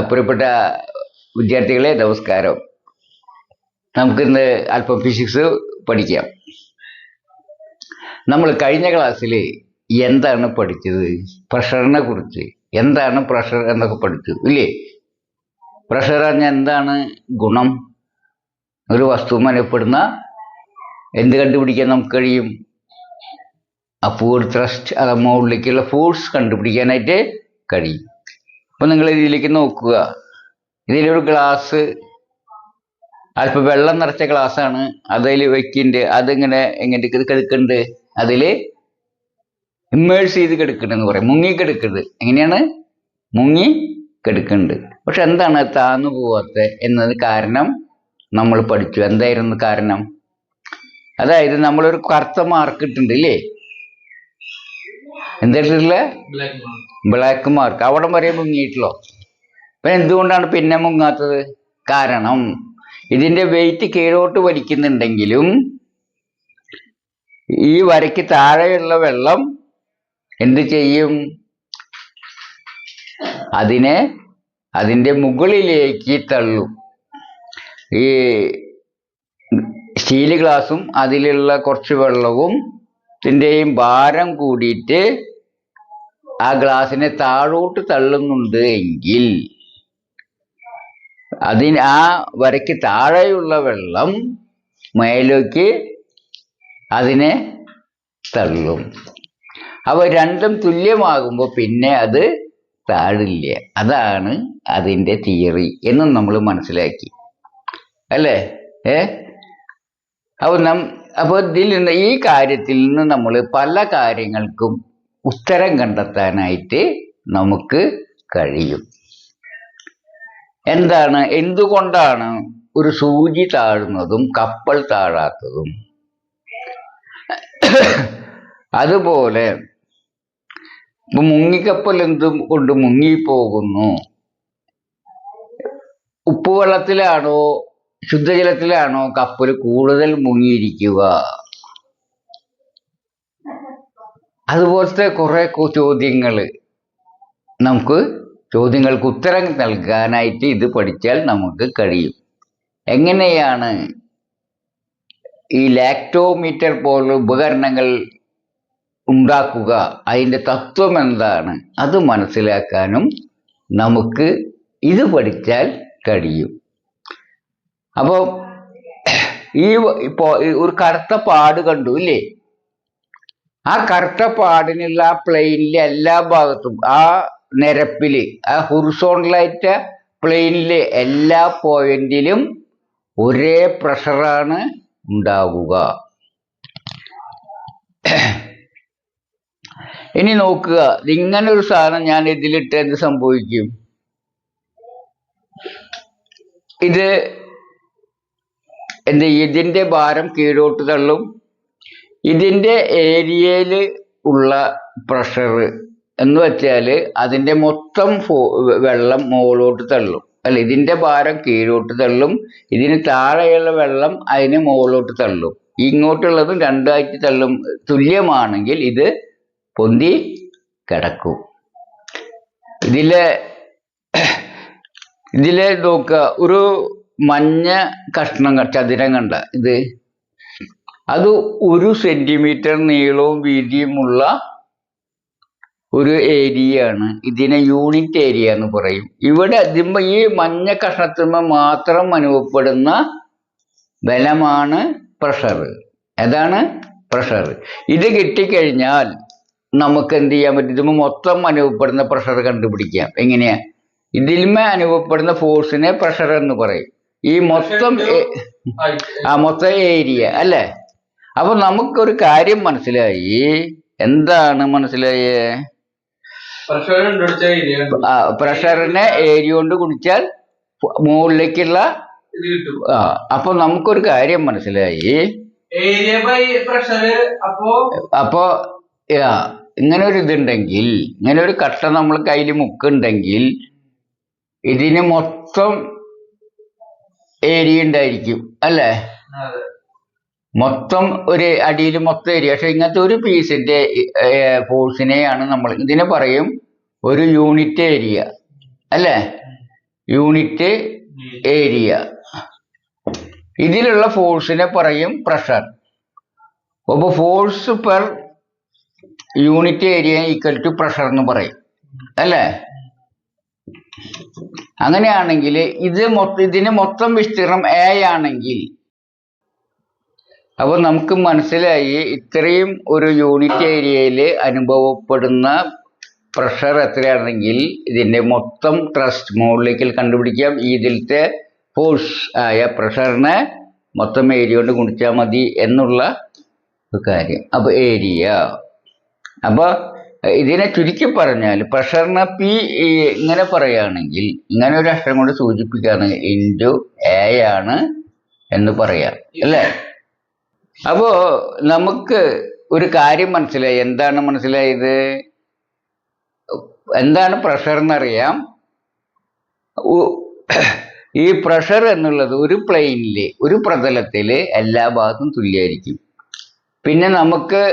പ്രിയപ്പെട്ട വിദ്യാർത്ഥികളെ നമസ്കാരം. നമുക്കിന്ന് അല്പം ഫിസിക്സ് പഠിക്കാം. നമ്മൾ കഴിഞ്ഞ ക്ലാസ്സിൽ എന്താണ് പഠിച്ചത്? പ്രഷറിനെ കുറിച്ച്. എന്താണ് പ്രഷർ എന്നൊക്കെ പഠിച്ചു ഇല്ലേ? പ്രഷർ പറഞ്ഞാൽ എന്താണ് ഗുണം? ഒരു വസ്തു അനുഭവപ്പെടുന്ന എന്ത് കണ്ടുപിടിക്കാൻ നമുക്ക് കഴിയും? അപ്വേർഡ് ത്രസ്റ്റ്, അത് മുകളിലേക്കുള്ള ഫോഴ്സ് കണ്ടുപിടിക്കാനായിട്ട് കഴിയും. അപ്പം നിങ്ങൾ ഇതിലേക്ക് നോക്കുക. ഇതിലൊരു ഗ്ലാസ്, അല്പം വെള്ളം നിറച്ച ഗ്ലാസ്സാണ്. അതിൽ വെക്കുന്നുണ്ട്. അതിങ്ങനെ എങ്ങനെ കിടക്കുന്നുണ്ട്? അതിൽ ഇമ്മേഴ്സ് ചെയ്ത് കിടക്കുന്നുണ്ടെന്ന് പറയും. മുങ്ങി കിടക്കുന്നത്. എങ്ങനെയാണ്? മുങ്ങി കിടക്കുന്നുണ്ട്. പക്ഷെ എന്താണ് താന്നു പോവാത്ത എന്നത് കാരണം നമ്മൾ പഠിച്ചു. എന്തായിരുന്നു കാരണം? അതായത് നമ്മളൊരു കറുത്ത മാർക്ക് ഇട്ടുണ്ട് ഇല്ലേ? എന്തായിട്ടില്ല? Black mark. അവിടെ വരെ മുങ്ങിയിട്ടുള്ളോ? അപ്പൊ എന്തുകൊണ്ടാണ് പിന്നെ മുങ്ങാത്തത്? കാരണം ഇതിന്റെ വെയിറ്റ് കീഴോട്ട് വലിക്കുന്നുണ്ടെങ്കിലും ഈ വരയ്ക്ക് താഴെയുള്ള വെള്ളം എന്ത് ചെയ്യും? അതിന്റെ മുകളിലേക്ക് തള്ളും. ഈ സ്റ്റീൽ ഗ്ലാസും അതിലുള്ള കുറച്ച് വെള്ളവും ഇതിൻ്റെയും ഭാരം കൂടിയിട്ട് ആ ഗ്ലാസിനെ താഴോട്ട് തള്ളുന്നുണ്ട് എങ്കിൽ ആ വരയ്ക്ക് താഴെയുള്ള വെള്ളം മേലേക്ക് അതിനെ തള്ളും. അവ രണ്ടും തുല്യമാകുമ്പോൾ പിന്നെ അത് താഴില്ല. അതാണ് അതിൻ്റെ തിയറി എന്നും നമ്മൾ മനസ്സിലാക്കി അല്ലേ? അപ്പോൾ ഇതിൽ നിന്ന്, ഈ കാര്യത്തിൽ നിന്ന് നമ്മൾ പല കാര്യങ്ങൾക്കും ഉത്തരം കണ്ടെത്താനായിട്ട് നമുക്ക് കഴിയും. എന്തുകൊണ്ടാണ് ഒരു സൂചി താഴുന്നതും കപ്പൽ താഴാത്തതും? അതുപോലെ മുങ്ങിക്കപ്പൽ കൊണ്ട് മുങ്ങിപ്പോകുന്നു? ഉപ്പുവെള്ളത്തിലാണോ ശുദ്ധജലത്തിലാണോ കപ്പൽ കൂടുതൽ മുങ്ങിയിരിക്കുക? അതുപോലത്തെ കുറെ ചോദ്യങ്ങൾക്ക് ഉത്തരം നൽകാനായിട്ട് ഇത് പഠിച്ചാൽ നമുക്ക് കഴിയും. എങ്ങനെയാണ് ഈ ലാക്ടോമീറ്റർ പോലുള്ള ഉപകരണങ്ങൾ ഉണ്ടാക്കുക, അതിൻ്റെ തത്വം എന്താണ്, അത് മനസ്സിലാക്കാനും നമുക്ക് ഇത് പഠിച്ചാൽ കഴിയും. അപ്പോൾ ഒരു കറുത്ത പാട് കണ്ടു ഇല്ലേ? ആ കറുത്ത പാടിനുള്ള ആ പ്ലെയിനിലെ എല്ലാ ഭാഗത്തും, ആ നിരപ്പില്, ആ ഹൊറിസോണ്ടലായിട്ട് പ്ലെയിനിലെ എല്ലാ പോയിന്റിലും ഒരേ പ്രഷറാണ് ഉണ്ടാവുക. ഇനി നോക്കുക, ഇങ്ങനെ ഒരു സാധനം ഞാൻ ഇതിലിട്ട് എന്ത് സംഭവിക്കും? ഇതിന്റെ ഭാരം കീഴോട്ട് തള്ളും. ഇതിന്റെ ഏരിയയിൽ ഉള്ള പ്രഷർ എന്ന് വെച്ചാൽ അതിന്റെ മൊത്തം വെള്ളം മുകളിലോട്ട് തള്ളും. അല്ല, ഇതിന്റെ ഭാരം കീഴോട്ട് തള്ളും. ഇതിന് താഴെയുള്ള വെള്ളം അതിന് മുകളിലോട്ട് തള്ളും. ഇങ്ങോട്ടുള്ളതും രണ്ടായിട്ട് തള്ളും. തുല്യമാണെങ്കിൽ ഇത് പൊന്തി കിടക്കും. ഇതിലെ നോക്കുക, ഒരു മഞ്ഞ കഷ്ണം ചതുരം കണ്ട അത് 1 സെന്റിമീറ്റർ നീളവും വീതിയുമുള്ള ഒരു ഏരിയയാണ്. ഇതിനെ യൂണിറ്റ് ഏരിയ എന്ന് പറയും. ഇവിടെ ഈ മഞ്ഞ കഷ്ണത്തിന്മേൽ മാത്രം അനുഭവപ്പെടുന്ന ബലമാണ് പ്രഷർ. ഏതാണ്? പ്രഷർ. ഇത് കിട്ടിക്കഴിഞ്ഞാൽ നമുക്ക് എന്ത് ചെയ്യാൻ പറ്റും? ഇതിന്മേൽ മൊത്തം അനുഭവപ്പെടുന്ന പ്രഷർ കണ്ടുപിടിക്കാം. എങ്ങനെയാ? ഇതിന്മേൽ അനുഭവപ്പെടുന്ന ഫോഴ്സിനെ പ്രഷർ എന്ന് പറയും. ഈ മൊത്തം ഏരിയ അല്ലേ? അപ്പൊ നമുക്കൊരു കാര്യം മനസ്സിലായി. എന്താണ് മനസ്സിലായേ? പ്രഷറിനെ ഏരിയ കൊണ്ട് ഗുണിച്ചാൽ മുകളിലേക്കുള്ള അപ്പൊ നമുക്കൊരു കാര്യം മനസ്സിലായി. അപ്പോ ഇങ്ങനെ ഒരു ഇതുണ്ടെങ്കിൽ, ഇങ്ങനെ ഒരു കട്ട നമ്മൾ കയ്യിൽ മുക്കുണ്ടെങ്കിൽ ഇതിന് മൊത്തം ഏരിയ ഉണ്ടായിരിക്കും അല്ലേ? മൊത്തം ഒരു അടിയിൽ മൊത്തം ഏരിയ. പക്ഷെ ഇങ്ങനത്തെ ഒരു പീസിന്റെ ഫോഴ്സിനെയാണ് നമ്മൾ ഇതിനെ പറയും ഒരു യൂണിറ്റ് ഏരിയ അല്ലേ? Unit area. ഇതിലുള്ള ഫോഴ്സിനെ പറയും പ്രഷർ. അപ്പൊ force per unit area equal to pressure എന്ന് പറയും അല്ലേ. അങ്ങനെയാണെങ്കിൽ ഇതിന് മൊത്തം വിസ്തീർണം A ആണെങ്കിൽ അപ്പൊ നമുക്ക് മനസ്സിലായി ഇത്രയും ഒരു യൂണിറ്റ് ഏരിയയിൽ അനുഭവപ്പെടുന്ന പ്രഷർ എത്രയാണെങ്കിൽ ഇതിന്റെ മൊത്തം ത്രസ്റ്റ് മുകളിലേക്ക് കണ്ടുപിടിക്കാം. ഇതിലത്തെ ഫോഴ്സ് ആയ പ്രഷറിനെ മൊത്തം ഏരിയ കൊണ്ട് ഗുണിച്ചാൽ മതി എന്നുള്ള ഒരു കാര്യം. അപ്പൊ ഏരിയ. അപ്പൊ ഇതിനെ ചുരുക്കി പറഞ്ഞാൽ പ്രഷറിനെ P ഇങ്ങനെ പറയുകയാണെങ്കിൽ ഇങ്ങനെ ഒരു അക്ഷരം കൊണ്ട് സൂചിപ്പിക്കുകയാണെങ്കിൽ ഇൻറ്റു A ആണ് എന്ന് പറയാം അല്ലേ. അപ്പോ നമുക്ക് ഒരു കാര്യം മനസ്സിലായി. എന്താണ് മനസ്സിലായത്? എന്താണ് പ്രഷർ എന്നറിയാം. ഈ പ്രഷർ എന്നുള്ളത് ഒരു പ്ലെയിനില് ഒരു പ്രതലത്തില് എല്ലാ ഭാഗത്തും തുല്യമായിരിക്കും. പിന്നെ നമുക്ക്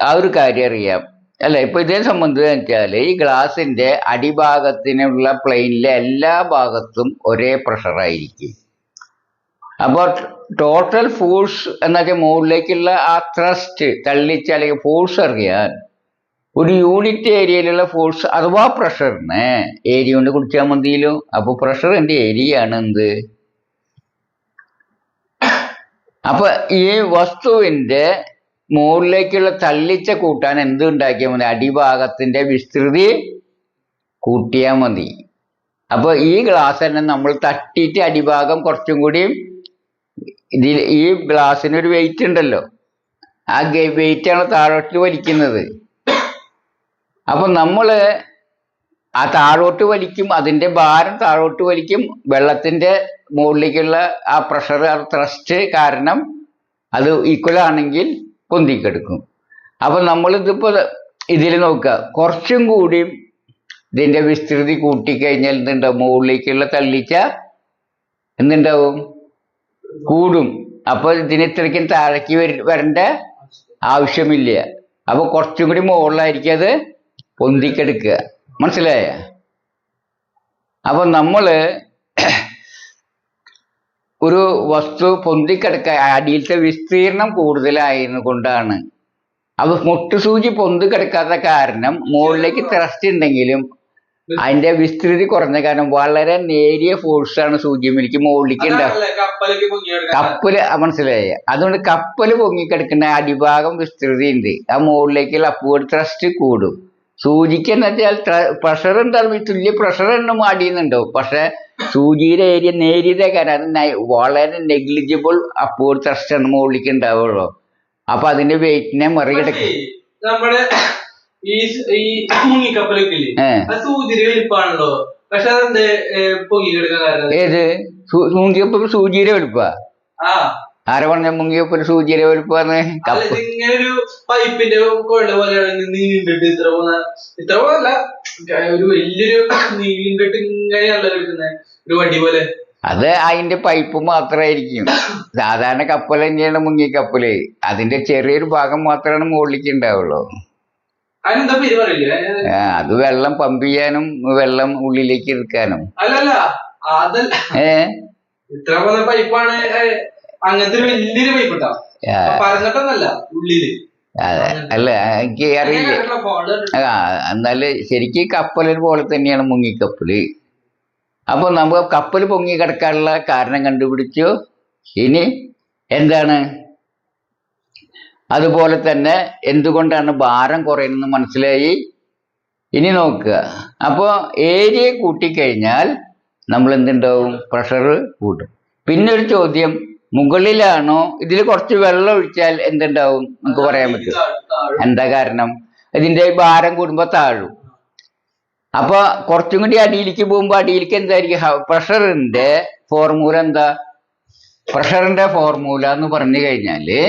ആ ഒരു കാര്യം അറിയാം അല്ലെ. ഇപ്പൊ ഇതേ സംബന്ധിച്ച് വെച്ചാല് ഈ ഗ്ലാസിന്റെ അടിഭാഗത്തിനുള്ള പ്ലെയിനിലെ എല്ലാ ഭാഗത്തും ഒരേ പ്രഷർ ആയിരിക്കും. അപ്പോൾ ടോട്ടൽ ഫോഴ്സ് എന്ന് വെച്ചാൽ മുകളിലേക്കുള്ള ആ ത്രസ്റ്റ് തള്ളിച്ച അല്ലെങ്കിൽ ഫോഴ്സ് അറിയാൻ ഒരു യൂണിറ്റ് ഏരിയയിലുള്ള ഫോഴ്സ് അഥവാ പ്രഷറിനെ ഏരിയ കൊണ്ട് കുടിച്ചാൽ മതിയല്ലോ. അപ്പൊ പ്രഷറിന്റെ ഏരിയ ആണ് എന്ത്? അപ്പൊ ഈ വസ്തുവിന്റെ മുകളിലേക്കുള്ള തള്ളിച്ച കൂട്ടാൻ എന്ത് ഉണ്ടാക്കിയാൽ മതി? അടിഭാഗത്തിന്റെ വിസ്തൃതി കൂട്ടിയാൽ മതി. അപ്പൊ ഈ ഗ്ലാസ് തന്നെ നമ്മൾ തട്ടിയിട്ട് അടിഭാഗം കുറച്ചും കൂടിയും ഈ ഗ്ലാസ്സിനൊരു വെയിറ്റ് ഉണ്ടല്ലോ, ആ വെയിറ്റ് ആണ് താഴോട്ട് വലിക്കുന്നത്. അപ്പൊ നമ്മള് ആ താഴോട്ട് വലിക്കും, അതിന്റെ ഭാരം താഴോട്ട് വലിക്കും. വെള്ളത്തിന്റെ മുകളിലേക്കുള്ള ആ പ്രഷർ ആ ത്രസ്റ്റ് കാരണം അത് ഈക്വൽ ആണെങ്കിൽ പൊന്തിക്കെടുക്കും. അപ്പൊ നമ്മളിതിപ്പോ ഇതിൽ നോക്കുക, കുറച്ചും കൂടിയും ഇതിന്റെ വിസ്തൃതി കൂട്ടിക്കഴിഞ്ഞാൽ എന്തുണ്ടാവും? മുകളിലേക്കുള്ള തള്ളിച്ച എന്തുണ്ടാവും? കൂടും. അപ്പൊ ഇതിന് ഇത്രയ്ക്കും താഴേക്ക് വരേണ്ട ആവശ്യമില്ല. അപ്പൊ കുറച്ചും കൂടി മുകളിലായിരിക്കും അത് പൊന്തിക്കെടുക്കുക. മനസ്സിലായ? അപ്പൊ നമ്മള് ഒരു വസ്തു പൊന്തിക്കെടുക്ക അടിയിലത്തെ വിസ്തീർണം കൂടുതലായിരുന്നു കൊണ്ടാണ്. അപ്പൊ മുട്ടുസൂചി പൊന്തിക്കെടുക്കാത്ത കാരണം മുകളിലേക്ക് ത്രസ്റ്റ് ഉണ്ടെങ്കിലും അതിന്റെ വിസ്തൃതി കുറഞ്ഞ കാരണം വളരെ നേരിയ ഫോഴ്സാണ് സൂചിമേലേക്ക് മുകളിലേക്ക് ഉണ്ടാവും. കപ്പല് മനസ്സിലായ? അതുകൊണ്ട് കപ്പല് പൊങ്ങിക്കിടക്കുന്ന അടിഭാഗം വിസ്തൃതി ഉണ്ട്, ആ മുകളിലേക്കുള്ള അപ്വേർഡ് ത്രസ്റ്റ് കൂടും. സൂചിക്ക് എന്ന് വെച്ചാൽ പ്രഷർ ഉണ്ടാവും, തുല്യ പ്രഷർ എണ്ണം അടിയുന്നുണ്ടാവും. പക്ഷെ സൂചിയുടെ ഏരിയ നേരിയതേ കാരണം അത് വളരെ നെഗ്ലിജിബിൾ അപ്വേർഡ് ത്രസ്റ്റ് ആണ് മുകളിലേക്ക് ഉണ്ടാവുള്ളൂ. അപ്പൊ അതിന്റെ വെയിറ്റിനെ മറികടക്കും. ഈ മുങ്ങിക്കപ്പലൊക്കെ സൂചിയുടെ വലിപ്പാണല്ലോ, പക്ഷെ അതെന്ത് പൊങ്ങിക്കെടുക്കാൻ കാരണം? ഏത് മുങ്ങിക്കപ്പൽ? സൂചിയുടെ വലിപ്പാ? ആരെ പറഞ്ഞ മുങ്ങിക്കപ്പൽ സൂചിയുടെ വലിപ്പാന്ന്? ഇങ്ങനെ ഒരു പൈപ്പിന്റെ കൊള്ള പോലെയാണ് നീണ്ടിട്ട് ഇത്ര പോലല്ല, ഒരു വലിയൊരു നീണ്ടിട്ട് ഇങ്ങനെയാണല്ലോ എടുക്കുന്നത്, ഒരു വടി പോലെ. അത് അതിന്റെ പൈപ്പ് മാത്രമായിരിക്കും. സാധാരണ കപ്പൽ തന്നെയാണ് മുങ്ങിക്കപ്പല്. അതിന്റെ ചെറിയൊരു ഭാഗം മാത്രമാണ് മുകളിലേക്ക് ഉണ്ടാവുള്ളൂ. അത് വെള്ളം പമ്പ് ചെയ്യാനും വെള്ളം ഉള്ളിലേക്ക് എടുക്കാനും. അല്ല, എനിക്ക് അറിയില്ല. എന്നാല് ശരിക്കും കപ്പൽ പോലെ തന്നെയാണ് മുങ്ങിക്കപ്പല്. അപ്പൊ നമുക്ക് കപ്പൽ പൊങ്ങി കിടക്കാനുള്ള കാരണം കണ്ടുപിടിച്ചു. ഇനി എന്താണ്? അതുപോലെ തന്നെ എന്തുകൊണ്ടാണ് ഭാരം കുറയുന്നത് മനസ്സിലായി. ഇനി നോക്കുക. അപ്പോൾ ഏരിയ കൂട്ടിക്കഴിഞ്ഞാൽ നമ്മൾ എന്തുണ്ടാവും? പ്രഷർ കൂട്ടും. പിന്നെ ഒരു ചോദ്യം, മുകളിലാണോ? ഇതിൽ കുറച്ച് വെള്ളം ഒഴിച്ചാൽ എന്തുണ്ടാവും? നമുക്ക് പറയാൻ പറ്റും. എന്താ കാരണം? ഇതിന്റെ ഭാരം കൂടുമ്പോൾ താഴും. അപ്പൊ കുറച്ചും കൂടി അടിയിലേക്ക് പോകുമ്പോൾ അടിയിലേക്ക് എന്തായിരിക്കും? പ്രഷറിന്റെ ഫോർമുല എന്താ? പ്രഷറിന്റെ ഫോർമുല എന്ന് പറഞ്ഞു കഴിഞ്ഞാല്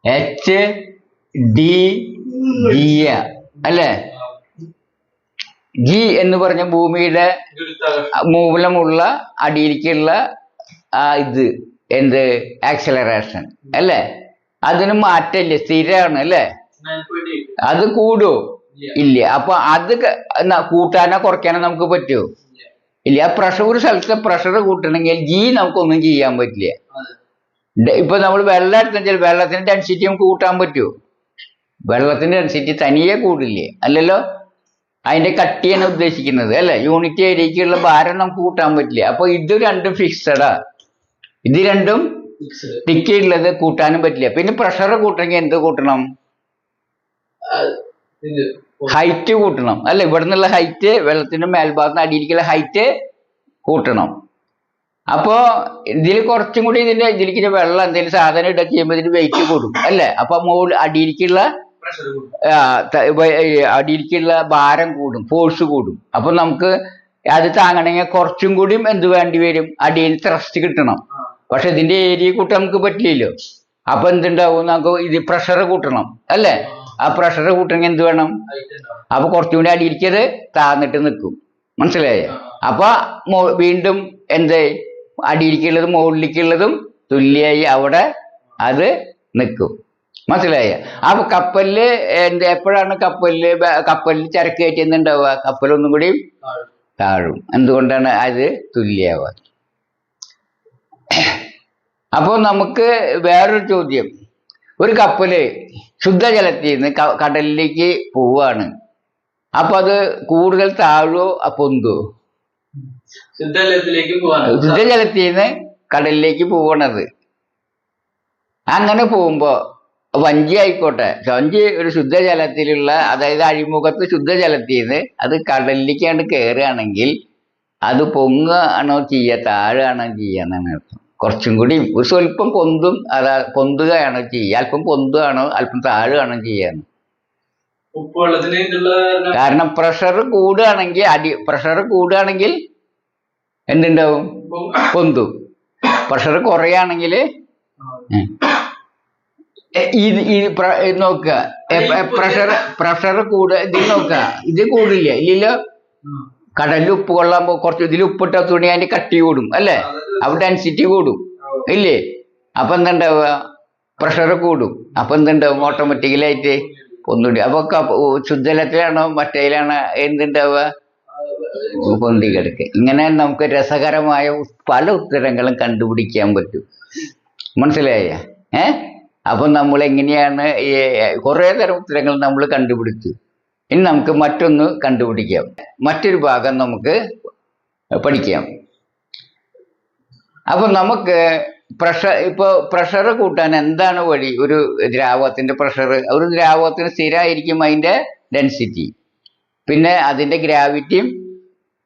HDG അല്ലേ. ജി എന്ന് പറഞ്ഞ ഭൂമിയുടെ മൂലമുള്ള അടിയിലേക്കുള്ള ഇത് എന്ത്? ആക്സലറേഷൻ അല്ലേ. അതിന് മാറ്റമില്ല, സ്ഥിരമാണ് അല്ലേ. അത് കൂടുമോ? ഇല്ല. അപ്പൊ അത് കൂട്ടാനോ കുറയ്ക്കാനോ നമുക്ക് പറ്റുമോ? ഇല്ല. ആ പ്രഷർ ഒരു സ്ഥലത്തെ പ്രഷർ കൂട്ടണമെങ്കിൽ നമുക്കൊന്നും ചെയ്യാൻ പറ്റില്ല. ഇപ്പൊ നമ്മൾ വെള്ളം എടുത്തെങ്കിൽ വെള്ളത്തിന്റെ ഡെൻസിറ്റി നമുക്ക് കൂട്ടാൻ പറ്റുമോ? വെള്ളത്തിന്റെ ഡെൻസിറ്റി തനിയെ കൂടില്ലേ? അല്ലല്ലോ. അതിന്റെ കട്ടിയാണ് ഉദ്ദേശിക്കുന്നത് അല്ലെ. യൂണിറ്റ് ഏരിയക്കുള്ള ഭാരം നമുക്ക് കൂട്ടാൻ പറ്റില്ല. അപ്പൊ ഇത് രണ്ടും ഫിക്സഡാ. ഇത് രണ്ടും ടിക്കുള്ളത് കൂട്ടാനും പറ്റില്ല. പിന്നെ പ്രഷർ കൂട്ടണമെങ്കിൽ എന്ത് കൂട്ടണം? ഹൈറ്റ് കൂട്ടണം അല്ലെ. ഇവിടെ നിന്നുള്ള ഹൈറ്റ്, വെള്ളത്തിന്റെ മേൽഭാഗത്ത് അടിയിലേക്കുള്ള ഹൈറ്റ് കൂട്ടണം. അപ്പോ ഇതിൽ കുറച്ചും കൂടി ഇതിലേക്ക് വെള്ളം എന്തെങ്കിലും സാധനം ഇട ചെയ്യുമ്പോൾ ഇതിന് വെയിറ്റ് കൂടും അല്ലെ. അപ്പൊ അടിയിലേക്കുള്ള ഭാരം കൂടും, ഫോഴ്സ് കൂടും. അപ്പൊ നമുക്ക് അത് താങ്ങണമെങ്കിൽ കുറച്ചും കൂടി എന്ത് വേണ്ടി വരും? അടിയിൽ ത്രസ്റ്റ് കിട്ടണം. പക്ഷെ ഇതിന്റെ ഏരിയ കൂട്ടാൻ നമുക്ക് പറ്റില്ലല്ലോ. അപ്പൊ എന്തുണ്ടാവും? നമുക്ക് ഇത് പ്രഷർ കൂട്ടണം അല്ലേ. ആ പ്രഷർ കൂട്ടണമെങ്കിൽ എന്ത് വേണം? അപ്പൊ കുറച്ചും കൂടി അടിയിലേക്ക് അത് താന്നിട്ട് നിൽക്കും. മനസ്സിലായോ? അപ്പൊ വീണ്ടും എന്ത് അടിയിലേക്കുള്ളതും മുകളിലേക്കുള്ളതും തുല്യായി അവിടെ അത് നിൽക്കും. മനസ്സിലായ? അപ്പൊ കപ്പലില് എപ്പോഴാണ് കപ്പലിൽ ചരക്ക് കയറ്റുന്നുണ്ടാവുക? കപ്പലൊന്നും കൂടി താഴും. എന്തുകൊണ്ടാണ്? അത് തുല്യാവുക. അപ്പോൾ നമുക്ക് വേറൊരു ചോദ്യം. ഒരു കപ്പല് ശുദ്ധജലത്തിൽ നിന്ന് കടലിലേക്ക് പോവാണ്. അപ്പൊ അത് കൂടുതൽ താഴുവോ പൊന്തുവോ? ശുദ്ധജലത്തിൽ നിന്ന് കടലിലേക്ക് പോവണത്. അങ്ങനെ പോകുമ്പോ വഞ്ചി ആയിക്കോട്ടെ, വഞ്ചി ഒരു ശുദ്ധജലത്തിലുള്ള, അതായത് അഴിമുഖത്ത് ശുദ്ധജലത്തിൽ നിന്ന് അത് കടലിലേക്കാണ്ട് കയറുകയാണെങ്കിൽ അത് പൊങ്ങുകയാണോ ചെയ്യുക, താഴുകയാണോ ചെയ്യുക എന്നാണ് അർത്ഥം. കുറച്ചും കൂടി ഒരു സ്വല്പം പൊന്തുകയാണോ ചെയ്യുക, അല്പം പൊന്തുകയാണോ അല്പം താഴുകയാണോ ചെയ്യാന്ന്. കാരണം പ്രഷർ കൂടുകയാണെങ്കിൽ എന്തുണ്ടാവും? പൊന്തും. പ്രഷർ കുറയാണെങ്കിൽ നോക്കുക, പ്രഷർ ഇതിൽ നോക്കുക, ഇത് കൂടില്ല ഇല്ലല്ലോ. കടലിൽ ഉപ്പ് കൊള്ളാൻ കുറച്ച് ഇതിൽ ഉപ്പിട്ട തുണി അതിന്റെ കട്ടി കൂടും അല്ലേ. അപ്പൊ ഡെൻസിറ്റി കൂടും ഇല്ലേ. അപ്പൊ എന്തുണ്ടാവുക? പ്രഷർ കൂടും. അപ്പൊ എന്തുണ്ടാവും? ഓട്ടോമാറ്റിക്കലായിട്ട് പൊന്തുണ്ടി. അപ്പൊ ശുദ്ധജലത്തിലാണോ മറ്റേലാണോ എന്തുണ്ടാവുക? പൊന്തി കിടക്കുക. ഇങ്ങനെ നമുക്ക് രസകരമായ പല ഉത്തരങ്ങളും കണ്ടുപിടിക്കാൻ പറ്റും. മനസ്സിലായ? അപ്പൊ നമ്മൾ എങ്ങനെയാണ് കുറെ തരം ഉത്തരങ്ങൾ നമ്മൾ കണ്ടുപിടിച്ചു. ഇനി നമുക്ക് മറ്റൊന്ന് കണ്ടുപിടിക്കാം. മറ്റൊരു ഭാഗം നമുക്ക് പഠിക്കാം. അപ്പൊ നമുക്ക് പ്രഷർ കൂട്ടാൻ എന്താണ് വഴി? ഒരു ദ്രാവകത്തിന്റെ പ്രഷർ, ഒരു ദ്രാവകത്തിന് സ്ഥിരമായിരിക്കും അതിന്റെ ഡെൻസിറ്റി, പിന്നെ അതിന്റെ ഗ്രാവിറ്റിയും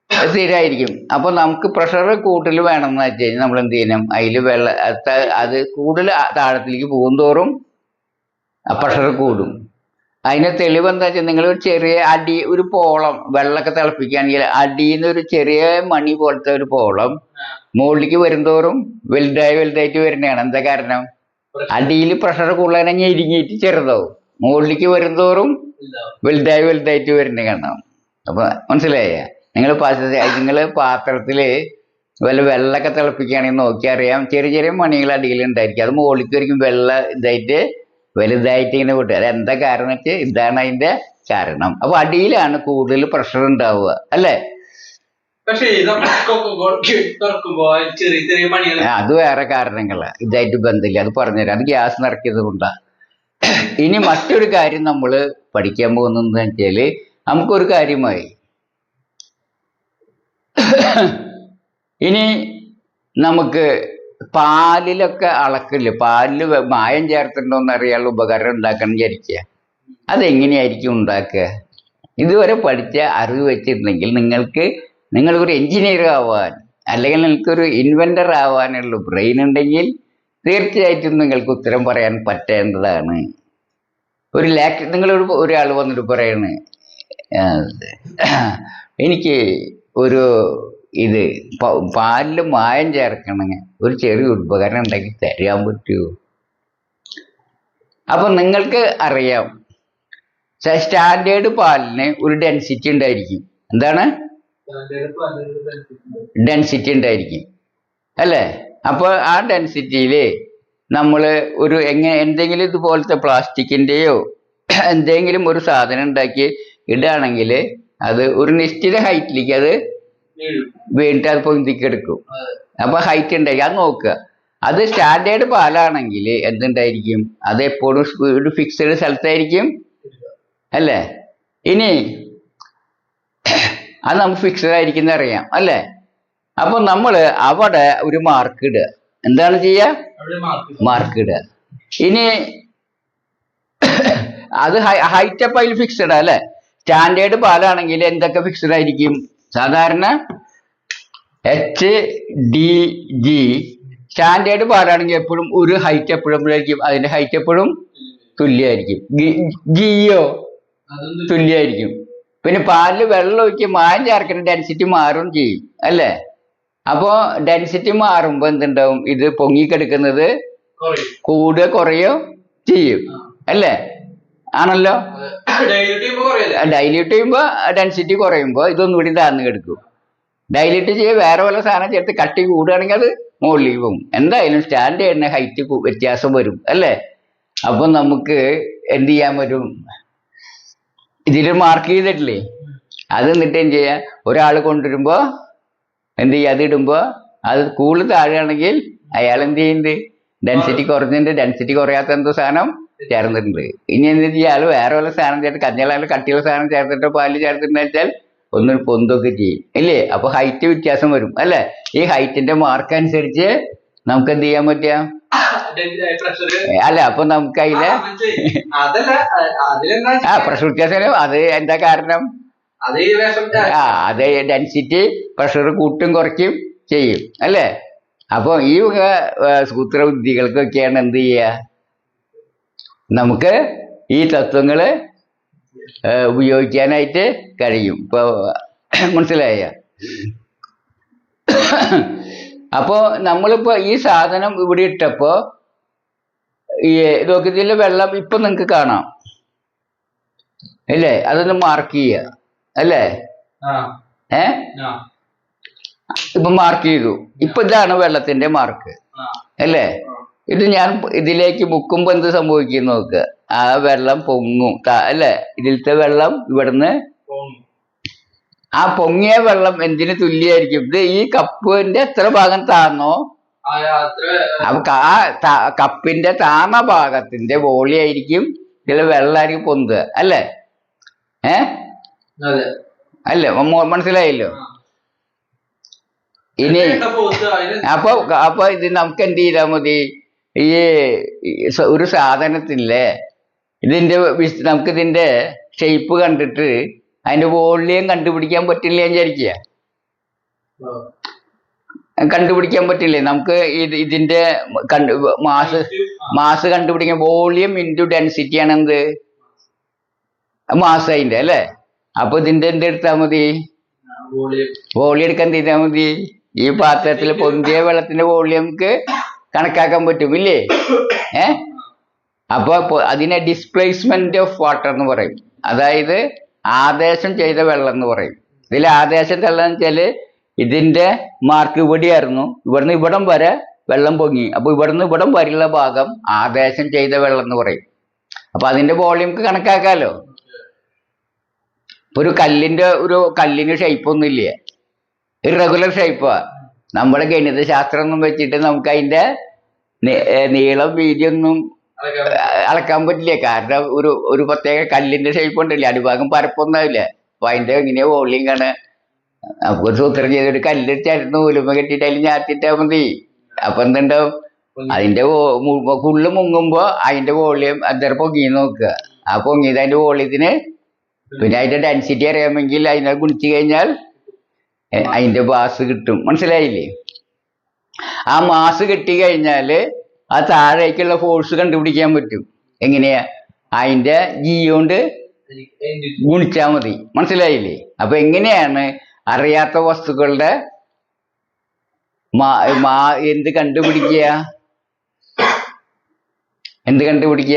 സ്ഥിരമായിരിക്കും. അപ്പൊ നമുക്ക് പ്രഷർ കൂടുതൽ വേണമെന്ന് വെച്ച് കഴിഞ്ഞാൽ നമ്മൾ എന്ത് ചെയ്യണം? അതിൽ അത് കൂടുതൽ താഴത്തിലേക്ക് പോകുന്തോറും പ്രഷർ കൂടും. അതിന് തെളിവ് എന്താ വെച്ചാൽ, നിങ്ങൾ ഒരു ചെറിയ ഒരു പോളം വെള്ളമൊക്കെ തിളപ്പിക്കുകയാണെങ്കിൽ അടിയിൽ നിന്ന് ഒരു ചെറിയ മണി പോലത്തെ ഒരു പോളം മുകളിലേക്ക് വരുന്തോറും വലുതായിട്ട് വരുന്നതാണ്. എന്താ കാരണം? അടിയിൽ പ്രഷർ കൂടുതൽ ഞെരുങ്ങിയിട്ട് ചെറുതാവും, മുകളിലേക്ക് വരുന്തോറും വലുതായിട്ട് വരുന്ന കാണാം. അപ്പൊ മനസ്സിലായ? നിങ്ങൾ പാത്രത്തില് വല്ല വെള്ളമൊക്കെ തിളപ്പിക്കുകയാണെങ്കിൽ നോക്കിയറിയാം, ചെറിയ ചെറിയ മണികൾ അടിയിലുണ്ടായിരിക്കും. അത് മുകളിലേക്ക് വരിക്കും വലുതായിട്ട് ഇങ്ങനെ വിട്ടുക. അത് എന്താ കാരണം വെച്ചാൽ ഇതാണ് അതിന്റെ കാരണം. അപ്പൊ അടിയിലാണ് കൂടുതൽ പ്രഷർ ഉണ്ടാവുക അല്ലേ. അത് വേറെ കാരണങ്ങളാ, ഇതായിട്ട് ബന്ധമില്ല. അത് പറഞ്ഞുതരാം. അത് ഗ്യാസ് നിറക്കിയത് കൊണ്ടാ. ഇനി മറ്റൊരു കാര്യം നമ്മൾ പഠിക്കാൻ പോകുന്നതെന്ന് വെച്ചാല്, നമുക്കൊരു കാര്യമായി ഇനി നമുക്ക് പാലിലൊക്കെ അളക്കില്ല. പാലില് മായം ചേർത്തിട്ടുണ്ടോന്ന് അറിയാനുള്ള ഉപകരണം ഉണ്ടാക്കണം വിചാരിക്കുക. അതെങ്ങനെയായിരിക്കും ഉണ്ടാക്കുക? ഇതുവരെ പഠിച്ച അറിവ് വെച്ചിട്ടുണ്ടെങ്കിൽ നിങ്ങൾക്കൊരു എഞ്ചിനീയർ ആവാൻ, അല്ലെങ്കിൽ നിങ്ങൾക്കൊരു ഇൻവെന്റർ ആവാനുള്ള ബ്രെയിൻ ഉണ്ടെങ്കിൽ തീർച്ചയായിട്ടും നിങ്ങൾക്ക് ഉത്തരം പറയാൻ പറ്റേണ്ടതാണ്. നിങ്ങളോട് ഒരാൾ വന്നിട്ട് പറയണ്, എനിക്ക് ഒരു പാലില് മായം ചേർക്കണമെങ്കിൽ ഒരു ചെറിയ ഉപകരണം ഉണ്ടാക്കി തരാൻ പറ്റുമോ? അപ്പൊ നിങ്ങൾക്ക് അറിയാം, സ്റ്റാൻഡേർഡ് പാലിന് ഒരു ഡെൻസിറ്റി ഉണ്ടായിരിക്കും. എന്താണ്? ഡെൻസിറ്റി ഉണ്ടായിരിക്കും അല്ലേ. അപ്പോൾ ആ ഡെൻസിറ്റിയിൽ നമ്മൾ എന്തെങ്കിലും ഇതുപോലത്തെ പ്ലാസ്റ്റിക്കിൻ്റെയോ എന്തെങ്കിലും ഒരു സാധനം ഉണ്ടാക്കി ഇടുകയാണെങ്കിൽ അത് ഒരു നിശ്ചിത ഹൈറ്റിലേക്ക് അത് വീണിട്ട് അത് പൊന്തിക്കെടുക്കും. അപ്പൊ ഹൈറ്റ് ഉണ്ടായിരിക്കും. അത് നോക്കുക. അത് സ്റ്റാൻഡേർഡ് പാലാണെങ്കിൽ എന്തുണ്ടായിരിക്കും, അത് എപ്പോഴും ഒരു ഫിക്സഡ് സ്ഥലത്തായിരിക്കും അല്ലേ. ഇനി അത് നമുക്ക് ഫിക്സഡ് ആയിരിക്കും അറിയാം അല്ലേ. അപ്പൊ നമ്മൾ അവിടെ ഒരു മാർക്ക് ഇടുക. എന്താണ് ചെയ്യുക? മാർക്ക് ഇടുക. ഇനി അത് ഹൈറ്റ് അപ്പ് അതിൽ ഫിക്സഡ് അല്ലേ. സ്റ്റാൻഡേർഡ് പാലാണെങ്കിൽ എന്തൊക്കെ ഫിക്സഡ് ആയിരിക്കും? സാധാരണ HDG. സ്റ്റാൻഡേർഡ് പാലാണെങ്കിൽ എപ്പോഴും ഒരു ഹൈറ്റ് എപ്പോഴും അതിന്റെ ഹൈറ്റ് എപ്പോഴും തുല്യമായിരിക്കും. ജിയോ തുല്യമായിരിക്കും. പിന്നെ പാലിൽ വെള്ളം ഒഴിച്ച് മായം ചേർക്കുന്ന ഡെൻസിറ്റി മാറും ചെയ്യും അല്ലേ. അപ്പോ ഡെൻസിറ്റി മാറുമ്പോ എന്തുണ്ടാവും, ഇത് പൊങ്ങിക്കെടുക്കുന്നത് കൂടുക കുറയോ ചെയ്യും അല്ലേ. ആണല്ലോ. ഡൈല്യൂട്ട് ചെയ്യുമ്പോ ഡെൻസിറ്റി കുറയുമ്പോ ഇതൊന്നും കൂടി താഴ്ന്നു കിടക്കും. ഡൈല്യൂട്ട് ചെയ്യുക വേറെ വല്ല സാധനം ചേർത്ത് കട്ടി കൂടുകയാണെങ്കിൽ അത് മുകളിലേക്ക് പോകും. എന്തായാലും സ്റ്റാൻഡേർഡിന് ഹൈറ്റ് വ്യത്യാസം വരും അല്ലേ. അപ്പൊ നമുക്ക് എന്ത് ചെയ്യാൻ പറ്റും, ഇതിൽ മാർക്ക് ചെയ്തിട്ടില്ലേ, അത് എന്നിട്ട് എന്ത് ചെയ്യാ, ഒരാൾ കൊണ്ടുവരുമ്പോ എന്ത് ചെയ്യുക, അത് ഇടുമ്പോ അത് കൂടുതൽ താഴെയാണെങ്കിൽ അയാൾ എന്ത് ചെയ്യുന്നുണ്ട്, ഡെൻസിറ്റി കുറഞ്ഞിട്ടുണ്ട്. ഡെൻസിറ്റി കുറയാത്ത എന്തോ സാധനം ചേർന്നിട്ടുണ്ട്. ഇനി എന്ത് ചെയ്യാൽ വേറെ വല്ല സാധനം ചേർത്ത് കഞ്ഞാലും കട്ടിയുള്ള സാധനം ചേർത്തിട്ടോ പാല് ചേർത്തിട്ടുണ്ടെന്ന് വെച്ചാൽ ഒന്നും പൊന്തൊക്കെ ചെയ്യും ഇല്ലേ. അപ്പൊ ഹൈറ്റ് വ്യത്യാസം വരും അല്ലെ. ഈ ഹൈറ്റിന്റെ മാർക്ക് അനുസരിച്ച് നമുക്ക് എന്ത് ചെയ്യാൻ പറ്റുക അല്ല. അപ്പൊ നമുക്ക് അതിലെ പ്രഷർ വ്യത്യാസം. അത് എന്താ കാരണം? അത് ഡെൻസിറ്റി പ്രഷർ കൂട്ടും കുറയ്ക്കും ചെയ്യും അല്ലേ. അപ്പൊ ഈ സൂത്രബുദ്ധികൾക്കൊക്കെയാണ് എന്ത് ചെയ്യുക, നമുക്ക് ഈ തത്വങ്ങള് ഉപയോഗിക്കാനായിട്ട് കഴിയും. ഇപ്പൊ മനസ്സിലായ? അപ്പോ നമ്മളിപ്പോ ഈ സാധനം ഇവിടെ ഇട്ടപ്പോ ഈ നോക്കിയതിലെ വെള്ളം ഇപ്പൊ നിങ്ങക്ക് കാണാം അല്ലേ. അതൊന്ന് മാർക്ക് ചെയ്യുക അല്ലേ. ഇപ്പൊ മാർക്ക് ചെയ്തു. ഇപ്പൊ ഇതാണ് വെള്ളത്തിന്റെ മാർക്ക് അല്ലേ. ഇത് ഞാൻ ഇതിലേക്ക് മുക്കുമ്പോ എന്ത് സംഭവിക്കും നോക്കുക, ആ വെള്ളം പൊങ്ങും അല്ലെ. ഇതിലത്തെ വെള്ളം ഇവിടുന്ന് ആ പൊങ്ങിയ വെള്ളം എന്തിന് തുല്യായിരിക്കും? ഇത് ഈ കപ്പിന്റെ എത്ര ഭാഗം താന്നോ ആ കപ്പിന്റെ താന്ന ഭാഗത്തിന്റെ വോളിയായിരിക്കും ഇതിൽ വെള്ളമായിരിക്കും പൊന്തുക അല്ലേ. അല്ലേ, മനസ്സിലായല്ലോ. ഇനി അപ്പൊ ഇത് നമുക്ക് എന്ത് ചെയ്താൽ മതി, ഈ ഒരു സാധനത്തിലെ നമുക്ക് ഇതിന്റെ ഷേപ്പ് കണ്ടിട്ട് അതിന്റെ വോളിയം കണ്ടുപിടിക്കാൻ പറ്റില്ല എന്ന് വിചാരിക്കുക. കണ്ടുപിടിക്കാൻ പറ്റില്ലേ നമുക്ക്? ഇതിന്റെ മാസ് കണ്ടുപിടിക്കാൻ വോളിയം ഇൻറ്റു ഡെൻസിറ്റി ആണ് എന്ത്, മാസ് അതിന്റെ അല്ലേ. അപ്പൊ ഇതിന്റെ എന്ത് എടുത്താൽ മതി, വോളിയം എടുക്കാൻ എന്ത് ചെയ്താൽ മതി, ഈ പാത്രത്തിൽ പൊന്തിയ വെള്ളത്തിന്റെ വോളിയംക്ക് കണക്കാക്കാൻ പറ്റും ഇല്ലേ. അപ്പൊ അതിനെ ഡിസ്പ്ലേസ്മെന്റ് ഓഫ് വാട്ടർ എന്ന് പറയും. അതായത് ആദേശം ചെയ്ത വെള്ളം എന്ന് പറയും. ഇതിൽ ആദേശം വെള്ളം വെച്ചാല് ഇതിന്റെ മാർക്ക് ഇവിടെയായിരുന്നു, ഇവിടുന്ന് ഇവിടം വരെ വെള്ളം പൊങ്ങി. അപ്പൊ ഇവിടുന്ന് ഇവിടം വരെയുള്ള ഭാഗം ആദേശം ചെയ്ത വെള്ളം എന്ന് പറയും. അപ്പൊ അതിന്റെ വോളിയംക്ക് കണക്കാക്കാലോ. ഒരു കല്ലിന് ഷേപ്പ് ഒന്നും ഇല്ലേ, ഇറഗുലർ ഷേപ്പാ. നമ്മുടെ ഗണിത ശാസ്ത്രം ഒന്നും വെച്ചിട്ട് നമുക്ക് അതിന്റെ നീളം വീതിയൊന്നും അളക്കാൻ പറ്റില്ല. കാരണം ഒരു പ്രത്യേക കല്ലിന്റെ ഷേപ്പ് ഉണ്ടല്ലേ, അടിഭാഗം പരപ്പൊന്നാവില്ല. അപ്പൊ അതിന്റെ എങ്ങനെയാ വോളിയം കാണുക? നമുക്ക് ഒരു സൂത്രം ചെയ്തൊരു കല്ല് ചേർന്ന് നൂലുമ്പ കെട്ടിയിട്ട് അതിൽ ഞാത്തിട്ടാ മതി. അപ്പൊ എന്തുണ്ടാവും, അതിന്റെ ഫുള്ള് മുങ്ങുമ്പോ അതിന്റെ വോളിയം അത്ര പൊങ്ങി നോക്കുക. ആ പൊങ്ങിയത് അതിന്റെ വോളിയത്തിന്, പിന്നെ അതിന്റെ ഡെൻസിറ്റി അറിയാമെങ്കിൽ അതിനെ ഗുണിച്ചു കഴിഞ്ഞാൽ അതിന്റെ മാസ് കിട്ടും. മനസ്സിലായില്ലേ? ആ മാസ് കിട്ടി കഴിഞ്ഞാല് ആ താഴേക്കുള്ള ഫോഴ്സ് കണ്ടുപിടിക്കാൻ പറ്റും. എങ്ങനെയാ? അതിന്റെ ജി കൊണ്ട് ഗുണിച്ചാൽ മതി. മനസ്സിലായില്ലേ? അപ്പൊ എങ്ങനെയാണ് അറിയാത്ത വസ്തുക്കളുടെ എന്ത് കണ്ടുപിടിക്കുക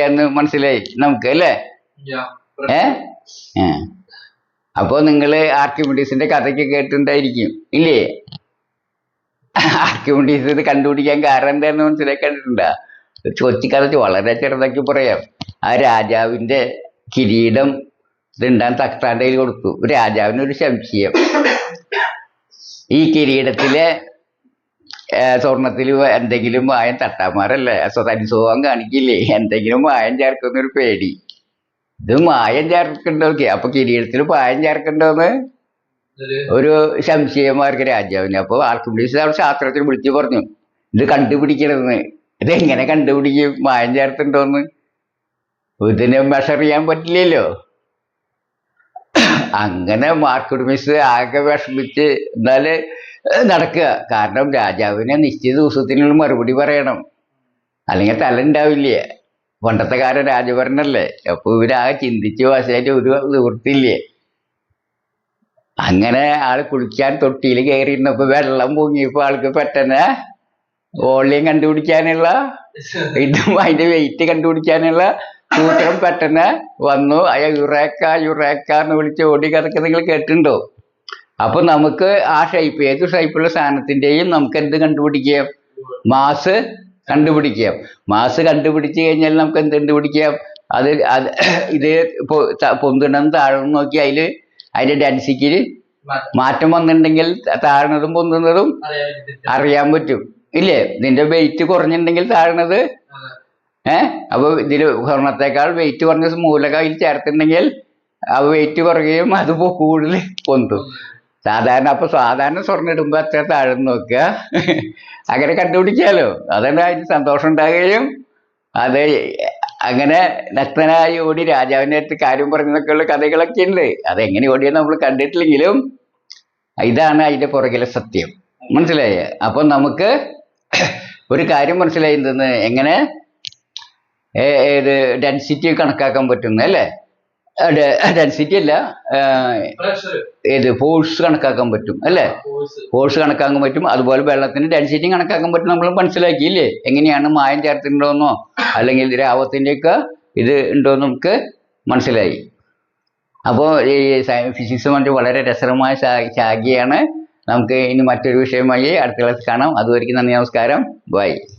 എന്ന് മനസ്സിലായി നമുക്ക് അല്ലേ. അപ്പൊ നിങ്ങള് ആർക്കിമിഡീസിന്റെ കഥയ്ക്ക് കേട്ടിട്ടുണ്ടായിരിക്കും ഇല്ലേ. ആർക്കിമിഡീസ് ഇത് കണ്ടുപിടിക്കാൻ കാരണം എന്താണെന്ന് മനസ്സിലാക്കി കണ്ടിട്ടുണ്ടാ? കൊച്ചിക്കഥ വളരെ ചെറുതാക്കി പറയാം. ആ രാജാവിന്റെ കിരീടം ഇതുണ്ടാൻ തക്താന്റെ കയ്യിൽ കൊടുത്തു. രാജാവിനൊരു സംശയം, ഈ കിരീടത്തിലെ സ്വർണത്തിൽ എന്തെങ്കിലും മായം തട്ടാമാരല്ലേ തനിസ്വഭാവം കാണിക്കില്ലേ, എന്തെങ്കിലും മായം ചേർക്കുന്നൊരു പേടി. ഇത് മായം ചേർക്കണ്ടോക്കെ, അപ്പൊ കിരീടത്തിൽ മായം ചേർക്കണ്ടോന്ന് ഒരു സംശയമാർക്ക് രാജാവിന്. അപ്പൊ ആർക്കിമിഡീസ് ശാസ്ത്രത്തിൽ വിളിച്ചു പറഞ്ഞു, ഇത് കണ്ടുപിടിക്കണമെന്ന്. ഇതെങ്ങനെ കണ്ടുപിടിക്കും മായം ചേർത്തുണ്ടോന്ന്? ഇതിനെ മെഷർ ചെയ്യാൻ പറ്റില്ലല്ലോ. അങ്ങനെ ആർക്കിമിഡീസ് ആകെ വിഷമിച്ച് എന്നാല് നടക്കുക. കാരണം രാജാവിനെ നിശ്ചിത ദിവസത്തിനുള്ള മറുപടി പറയണം, അല്ലെങ്കിൽ തല ഉണ്ടാവില്ലേ. പണ്ടത്തെ കാലം രാജഭരണല്ലേ. അപ്പൊ ഇവരാകെ ചിന്തിച്ച് വശമായിട്ട് ഒരു നിവൃത്തിയില്ലേ. അങ്ങനെ ആള് കുളിക്കാൻ തൊട്ടിയിൽ കയറിയിരുന്നപ്പോ വെള്ളം പൊങ്ങിയപ്പോ ആൾക്ക് പെട്ടെന്ന് വോളിയം കണ്ടുപിടിക്കാനുള്ള ഇതും അതിന്റെ വെയിറ്റ് കണ്ടുപിടിക്കാനുള്ള സൂത്രം പെട്ടെന്ന് വന്നു. യുറേക്ക എന്ന് വിളിച്ച് ഓടി കഥക്ക് നിങ്ങൾ കേട്ടിട്ടുണ്ടോ? അപ്പൊ നമുക്ക് ആ ഷേപ്പ്, ഏത് ഷേപ്പുള്ള സാധനത്തിന്റെയും നമുക്ക് എന്ത് കണ്ടുപിടിക്കാം? മാസ് കണ്ടുപിടിക്കാം. മാസ് കണ്ടുപിടിച്ച് കഴിഞ്ഞാൽ നമുക്ക് എന്ത് കണ്ടുപിടിക്കാം? അത് ഇത് പൊന്തുണം താഴണം നോക്കി അതിന്റെ ഡെൻസിറ്റിയിൽ മാറ്റം വന്നിട്ടുണ്ടെങ്കിൽ താഴ്ന്നതും പൊന്തുന്നതും അറിയാൻ പറ്റും ഇല്ലേ? ഇതിന്റെ വെയിറ്റ് കുറഞ്ഞിട്ടുണ്ടെങ്കിൽ താഴ്ന്നത് അപ്പൊ ഇതില് സ്വർണത്തെക്കാൾ വെയിറ്റ് കുറഞ്ഞ മൂലക ഇതിൽ ചേർത്തിട്ടുണ്ടെങ്കിൽ ആ വെയിറ്റ് കുറയുകയും അത് കൂടുതൽ പൊന്തും. സാധാരണ സ്വർണ്ണം ഇടുമ്പോ അത്ര താഴ്ന്ന് നോക്കുക. അങ്ങനെ കണ്ടുപിടിക്കാലോ. അതാണ് അതിന് സന്തോഷം ഉണ്ടാകുകയും അത് അങ്ങനെ നഗ്നനായി ഓടി രാജാവിൻ്റെ അടുത്ത് കാര്യം പറഞ്ഞതൊക്കെയുള്ള കഥകളൊക്കെ ഉണ്ട്. അതെങ്ങനെ ഓടിയെന്ന് നമ്മൾ കണ്ടിട്ടില്ലെങ്കിലും ഇതാണ് അതിന്റെ പുറകിലെ സത്യം. മനസ്സിലായേ? അപ്പൊ നമുക്ക് ഒരു കാര്യം മനസ്സിലായി, എന്തെന്ന്, എങ്ങനെ ഏത് ഡെൻസിറ്റി കണക്കാക്കാൻ പറ്റുന്ന അല്ലേ? ഡെൻസിറ്റി അല്ല, ഏത് ഫോഴ്സ് കണക്കാക്കാൻ പറ്റും അല്ലേ? ഫോഴ്സ് കണക്കാക്കാൻ പറ്റും. അതുപോലെ വെള്ളത്തിന്റെ ഡെൻസിറ്റി കണക്കാക്കാൻ പറ്റും. നമ്മൾ മനസ്സിലാക്കിയില്ലേ? എങ്ങനെയാണ് മായം ചേർത്തിട്ടുണ്ടോന്നോ അല്ലെങ്കിൽ ദ്രാവകത്തിന്റെ ഒക്കെ ഇത് ഉണ്ടോന്ന് നമുക്ക് മനസ്സിലായി. അപ്പോൾ ഈ ഫിസിക്സ് മറ്റ് വളരെ രസകരമായ ശാഖയാണ്. നമുക്ക് ഇനി മറ്റൊരു വിഷയമായി അടുത്ത ക്ലാസ് കാണാം. അതുവരെയ്ക്കും നന്ദി, നമസ്കാരം, ബൈ.